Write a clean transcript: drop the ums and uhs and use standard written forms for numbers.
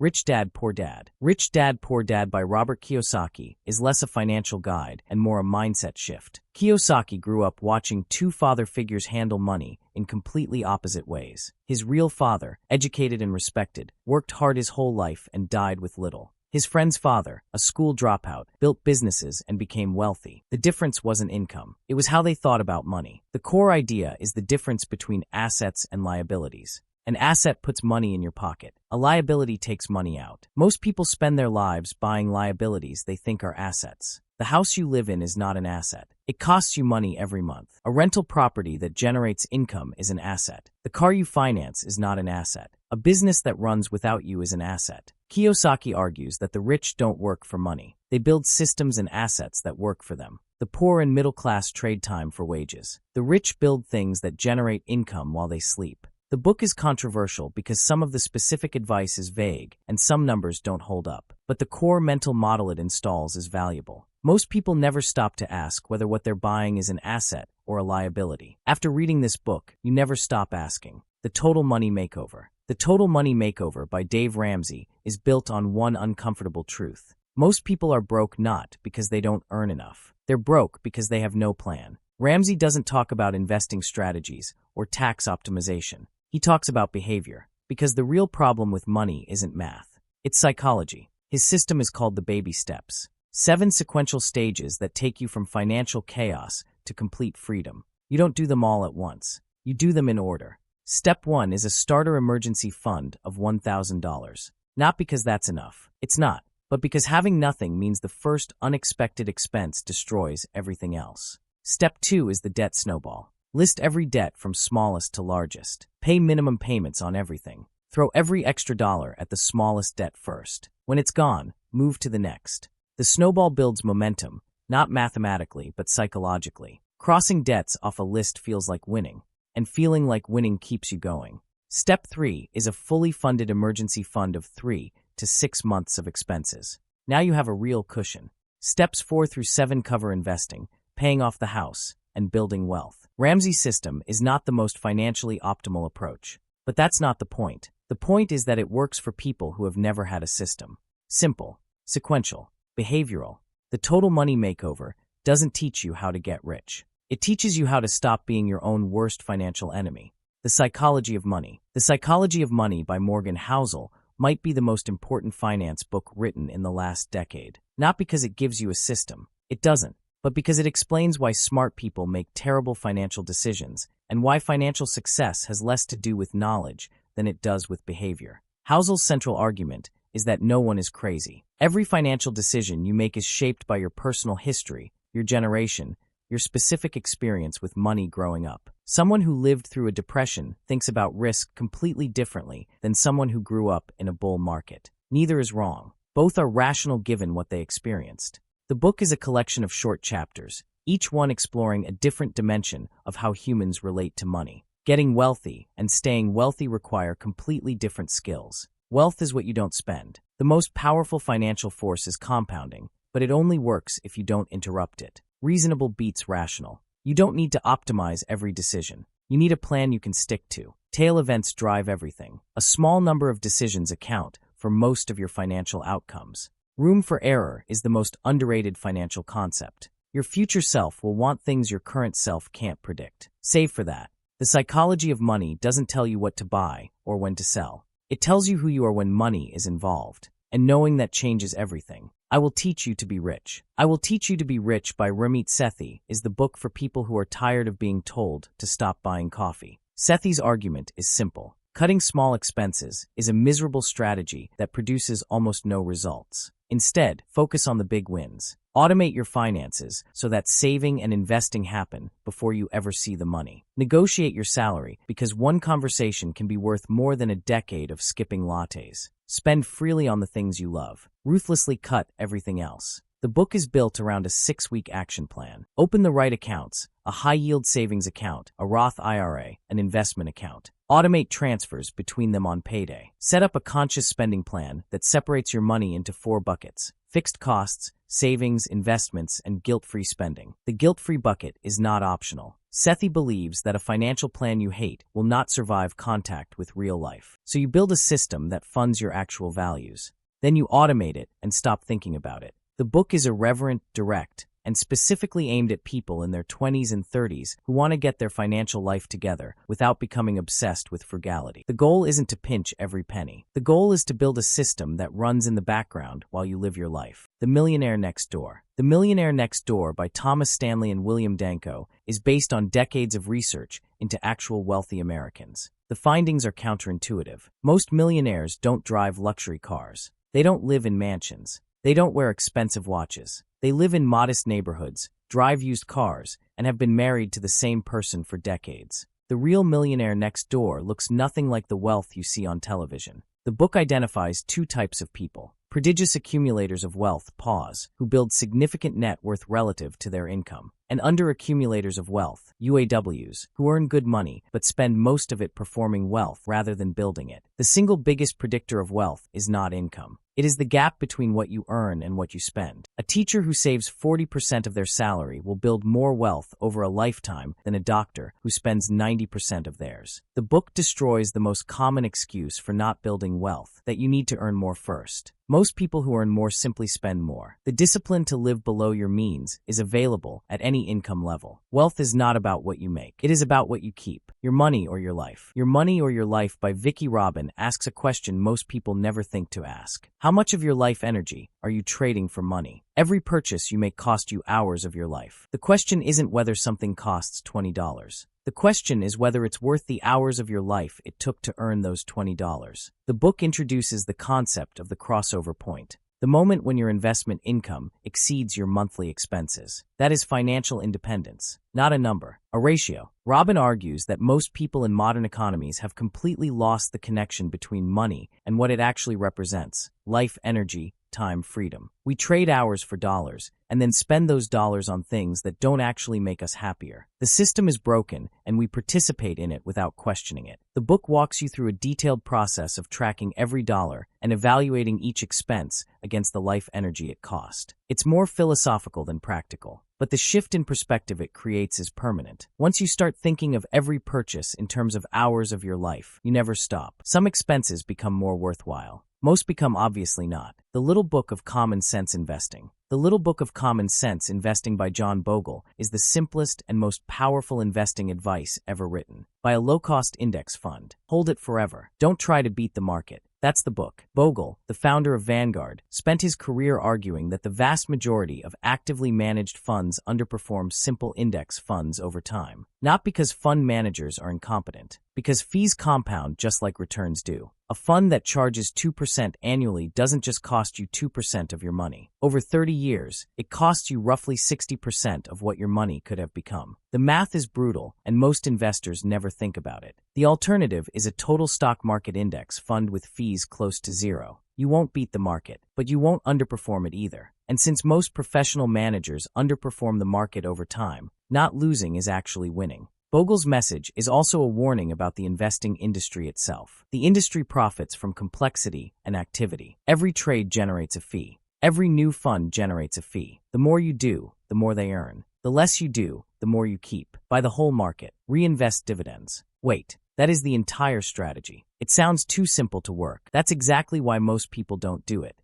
Rich Dad, Poor Dad. Rich Dad, Poor Dad by Robert Kiyosaki is less a financial guide and more a mindset shift. Kiyosaki grew up watching two father figures handle money in completely opposite ways. His real father, educated and respected, worked hard his whole life and died with little. His friend's father, a school dropout, built businesses and became wealthy. The difference wasn't income. It was how they thought about money. The core idea is the difference between assets and liabilities. An asset puts money in your pocket. A liability takes money out. Most people spend their lives buying liabilities they think are assets. The house you live in is not an asset. It costs you money every month. A rental property that generates income is an asset. The car you finance is not an asset. A business that runs without you is an asset. Kiyosaki argues that the rich don't work for money. They build systems and assets that work for them. The poor and middle class trade time for wages. The rich build things that generate income while they sleep. The book is controversial because some of the specific advice is vague and some numbers don't hold up, but the core mental model it installs is valuable. Most people never stop to ask whether what they're buying is an asset or a liability. After reading this book, you never stop asking. The Total Money Makeover. The Total Money Makeover by Dave Ramsey is built on one uncomfortable truth. Most people are broke not because they don't earn enough. They're broke because they have no plan. Ramsey doesn't talk about investing strategies or tax optimization. He talks about behavior, because the real problem with money isn't math. It's psychology. His system is called the baby steps. 7 sequential stages that take you from financial chaos to complete freedom. You don't do them all at once. You do them in order. Step 1 is a starter emergency fund of $1,000. Not because that's enough. It's not. But because having nothing means the first unexpected expense destroys everything else. Step 2 is the debt snowball. List every debt from smallest to largest. Pay minimum payments on everything. Throw every extra dollar at the smallest debt first. When it's gone, move to the next. The snowball builds momentum, not mathematically but psychologically. Crossing debts off a list feels like winning, and feeling like winning keeps you going. Step 3 is a fully funded emergency fund of 3 to 6 months of expenses. Now you have a real cushion. Steps 4 through 7 cover investing, paying off the house, and building wealth. Ramsey's system is not the most financially optimal approach, but that's not the point. The point is that it works for people who have never had a system. Simple, sequential, behavioral. The Total Money Makeover doesn't teach you how to get rich. It teaches you how to stop being your own worst financial enemy. The Psychology of Money. The Psychology of Money by Housel might be the most important finance book written in the last decade. Not because it gives you a system. It doesn't. But because it explains why smart people make terrible financial decisions and why financial success has less to do with knowledge than it does with behavior. Housel's central argument is that no one is crazy. Every financial decision you make is shaped by your personal history, your generation, your specific experience with money growing up. Someone who lived through a depression thinks about risk completely differently than someone who grew up in a bull market. Neither is wrong. Both are rational given what they experienced. The book is a collection of short chapters, each one exploring a different dimension of how humans relate to money. Getting wealthy and staying wealthy require completely different skills. Wealth is what you don't spend. The most powerful financial force is compounding, but it only works if you don't interrupt it. Reasonable beats rational. You don't need to optimize every decision. You need a plan you can stick to. Tail events drive everything. A small number of decisions account for most of your financial outcomes. Room for error is the most underrated financial concept. Your future self will want things your current self can't predict. Save for that. The Psychology of Money doesn't tell you what to buy or when to sell. It tells you who you are when money is involved. And knowing that changes everything. I Will Teach You to Be Rich. I Will Teach You to Be Rich by Ramit. Sethi is the book for people who are tired of being told to stop buying coffee. Sethi's argument is simple. Cutting small expenses is a miserable strategy that produces almost no results. Instead, focus on the big wins. Automate your finances so that saving and investing happen before you ever see the money. Negotiate your salary because one conversation can be worth more than a decade of skipping lattes. Spend freely on the things you love. Ruthlessly cut everything else. The book is built around a 6-week action plan. Open the right accounts, a high-yield savings account, a Roth IRA, an investment account. Automate transfers between them on payday. Set up a conscious spending plan that separates your money into 4 buckets: fixed costs, savings, investments, and guilt-free spending. The guilt-free bucket is not optional. Sethi believes that a financial plan you hate will not survive contact with real life. So you build a system that funds your actual values. Then you automate it and stop thinking about it. The book is irreverent, direct, and specifically aimed at people in their 20s and 30s who want to get their financial life together without becoming obsessed with frugality. The goal isn't to pinch every penny. The goal is to build a system that runs in the background while you live your life. The Millionaire Next Door. The Millionaire Next Door by Thomas Stanley and William Danko is based on decades of research into actual wealthy Americans. The findings are counterintuitive. Most millionaires don't drive luxury cars. They don't live in mansions. They don't wear expensive watches. They live in modest neighborhoods, drive used cars, and have been married to the same person for decades. The real millionaire next door looks nothing like the wealth you see on television. The book identifies two types of people: prodigious accumulators of wealth, who build significant net worth relative to their income, and under-accumulators of wealth, UAWs, who earn good money but spend most of it performing wealth rather than building it. The single biggest predictor of wealth is not income. It is the gap between what you earn and what you spend. A teacher who saves 40% of their salary will build more wealth over a lifetime than a doctor who spends 90% of theirs. The book destroys the most common excuse for not building wealth, that you need to earn more first. Most people who earn more simply spend more. The discipline to live below your means is available at any income level. Wealth is not about what you make. It is about what you keep. Your money or your life. Your Money or Your Life by Vicki asks a question most people never think to ask. How much of your life energy are you trading for money? Every purchase you make costs you hours of your life. The question isn't whether something costs $20. The question is whether it's worth the hours of your life it took to earn those $20. The book introduces the concept of the crossover point, the moment when your investment income exceeds your monthly expenses. That is financial independence, not a number, a ratio. Robin argues that most people in modern economies have completely lost the connection between money and what it actually represents: life, energy, time, freedom. We trade hours for dollars and then spend those dollars on things that don't actually make us happier. The system is broken and we participate in it without questioning it. The book walks you through a detailed process of tracking every dollar and evaluating each expense against the life energy it cost. It's more philosophical than practical, but the shift in perspective it creates is permanent. Once you start thinking of every purchase in terms of hours of your life, you never stop. Some expenses become more worthwhile. Most become obviously not. The Little Book of Common Sense Investing. The Little Book of Common Sense Investing by Bogle is the simplest and most powerful investing advice ever written. Buy a low-cost index fund. Hold it forever. Don't try to beat the market. That's the book. Bogle, the founder of Vanguard, spent his career arguing that the vast majority of actively managed funds underperform simple index funds over time. Not because fund managers are incompetent, because fees compound just like returns do. A fund that charges 2% annually doesn't just cost you 2% of your money. Over 30 years, it costs you roughly 60% of what your money could have become. The math is brutal, and most investors never think about it. The alternative is a total stock market index fund with fees close to zero. You won't beat the market, but you won't underperform it either. And since most professional managers underperform the market over time, not losing is actually winning. Bogle's message is also a warning about the investing industry itself. The industry profits from complexity and activity. Every trade generates a fee. Every new fund generates a fee. The more you do, the more they earn. The less you do, the more you keep. Buy the whole market. Reinvest dividends. Wait, that is the entire strategy. It sounds too simple to work. That's exactly why most people don't do it.